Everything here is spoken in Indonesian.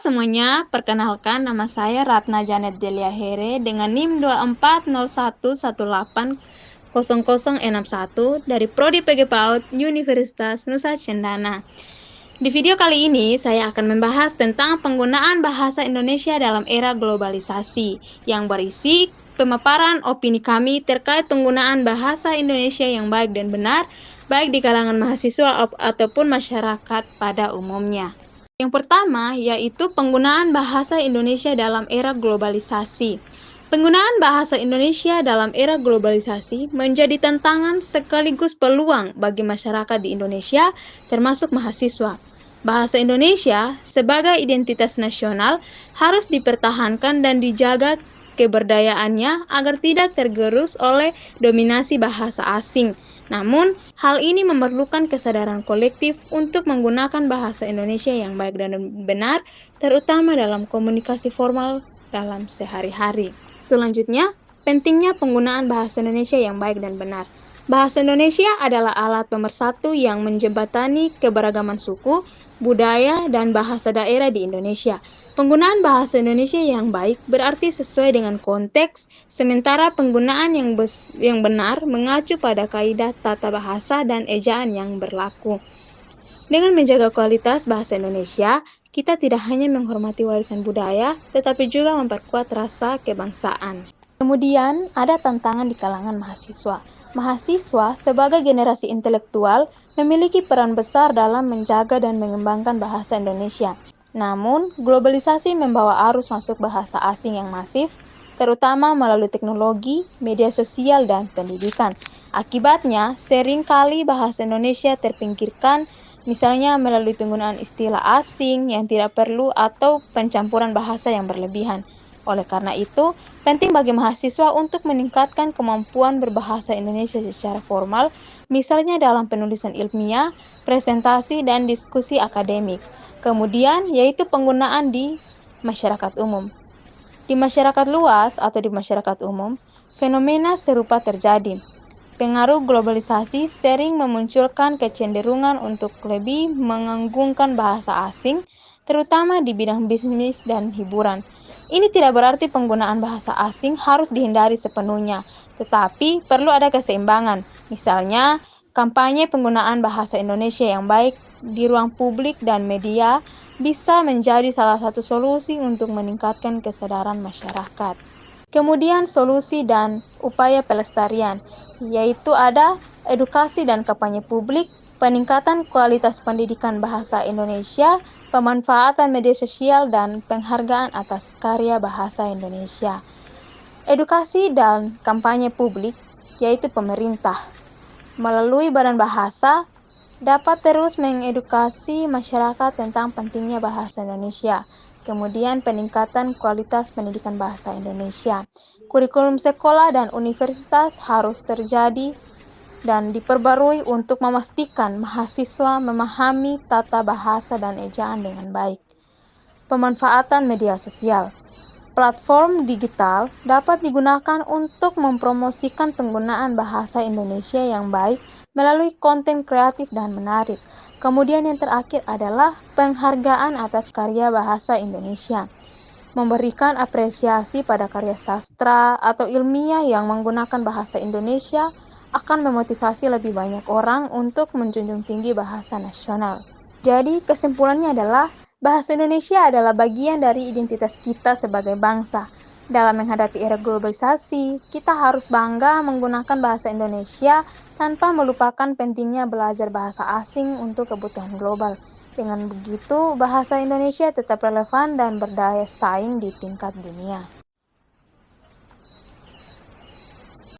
semuanya, perkenalkan nama saya Ratna Janet Delia Here dengan NIM 2401180061 dari Prodi PG PAUD Universitas Nusa Cendana. Di video kali ini, saya akan membahas tentang penggunaan bahasa Indonesia dalam era globalisasi yang berisi pemaparan opini kami terkait penggunaan bahasa Indonesia yang baik dan benar, baik di kalangan mahasiswa ataupun masyarakat pada umumnya. Yang pertama yaitu penggunaan bahasa Indonesia dalam era globalisasi. Penggunaan bahasa Indonesia dalam era globalisasi menjadi tantangan sekaligus peluang bagi masyarakat di Indonesia, termasuk mahasiswa. Bahasa Indonesia sebagai identitas nasional harus dipertahankan dan dijaga keberdayaannya agar tidak tergerus oleh dominasi bahasa asing. Namun, hal ini memerlukan kesadaran kolektif untuk menggunakan bahasa Indonesia yang baik dan benar, terutama dalam komunikasi formal dalam sehari-hari. Selanjutnya, pentingnya penggunaan bahasa Indonesia yang baik dan benar. Bahasa Indonesia adalah alat pemersatu yang menjembatani keberagaman suku, budaya, dan bahasa daerah di Indonesia. Penggunaan bahasa Indonesia yang baik berarti sesuai dengan konteks, sementara penggunaan yang benar mengacu pada kaidah tata bahasa dan ejaan yang berlaku. Dengan menjaga kualitas bahasa Indonesia, kita tidak hanya menghormati warisan budaya, tetapi juga memperkuat rasa kebangsaan. Kemudian, ada tantangan di kalangan mahasiswa. Mahasiswa sebagai generasi intelektual memiliki peran besar dalam menjaga dan mengembangkan bahasa Indonesia. Namun, globalisasi membawa arus masuk bahasa asing yang masif, terutama melalui teknologi, media sosial, dan pendidikan. Akibatnya, seringkali bahasa Indonesia terpinggirkan, misalnya melalui penggunaan istilah asing yang tidak perlu atau pencampuran bahasa yang berlebihan. Oleh karena itu, penting bagi mahasiswa untuk meningkatkan kemampuan berbahasa Indonesia secara formal, misalnya dalam penulisan ilmiah, presentasi, dan diskusi akademik. Kemudian, yaitu penggunaan di masyarakat umum. Di masyarakat luas atau di masyarakat umum, fenomena serupa terjadi. Pengaruh globalisasi sering memunculkan kecenderungan untuk lebih menganggungkan bahasa asing, terutama di bidang bisnis dan hiburan. Ini tidak berarti penggunaan bahasa asing harus dihindari sepenuhnya, tetapi perlu ada keseimbangan. Misalnya, kampanye penggunaan bahasa Indonesia yang baik di ruang publik dan media bisa menjadi salah satu solusi untuk meningkatkan kesadaran masyarakat. Kemudian solusi dan upaya pelestarian, yaitu ada edukasi dan kampanye publik, peningkatan kualitas pendidikan bahasa Indonesia, pemanfaatan media sosial, dan penghargaan atas karya bahasa Indonesia. Edukasi dan kampanye publik, yaitu pemerintah, melalui Badan Bahasa, dapat terus mengedukasi masyarakat tentang pentingnya bahasa Indonesia. Kemudian peningkatan kualitas pendidikan bahasa Indonesia. Kurikulum sekolah dan universitas harus terjadi dan diperbarui untuk memastikan mahasiswa memahami tata bahasa dan ejaan dengan baik. Pemanfaatan media sosial. Platform digital dapat digunakan untuk mempromosikan penggunaan bahasa Indonesia yang baik melalui konten kreatif dan menarik. Kemudian yang terakhir adalah penghargaan atas karya bahasa Indonesia. Memberikan apresiasi pada karya sastra atau ilmiah yang menggunakan bahasa Indonesia akan memotivasi lebih banyak orang untuk menjunjung tinggi bahasa nasional. Jadi kesimpulannya adalah bahasa Indonesia adalah bagian dari identitas kita sebagai bangsa. Dalam menghadapi era globalisasi, kita harus bangga menggunakan bahasa Indonesia tanpa melupakan pentingnya belajar bahasa asing untuk kebutuhan global. Dengan begitu, bahasa Indonesia tetap relevan dan berdaya saing di tingkat dunia.